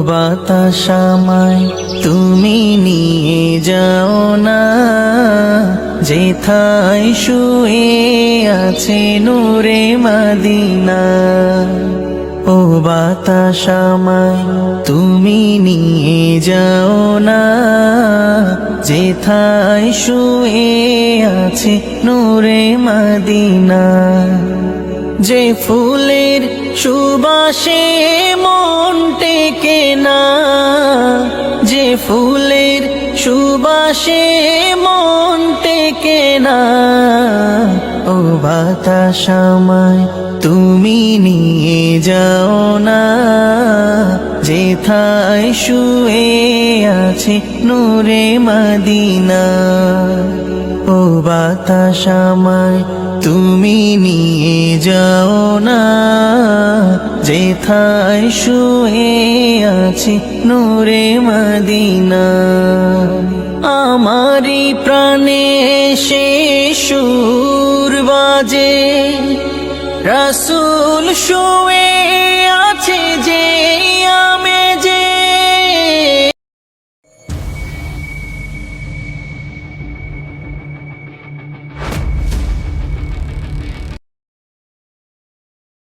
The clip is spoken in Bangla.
বাতাস আমায় তুমি নিয়ে যাও না, যেথায় শুয়ে আছে নূরে মদিনা। ও বাতাস আমায় তুমি নিয়ে যাও না, যেথায় শুয়ে আছে নূরে মদিনা। যে ফুলের সুবাসে মন টেকে না, যে ফুলের সুবাসে মন টেকে না। ও বাতাস আমায় তুমি নিয়ে যাও না, যেথায় শুয়ে আছে নূরে মদিনা। ও বাতাস আমায় তুমি নিয়ে যাও না, যেথায় শুয়ে আছে নূরে মদিনা। আমারি প্রাণে সে সুর বাজে, রাসূল শুয়ে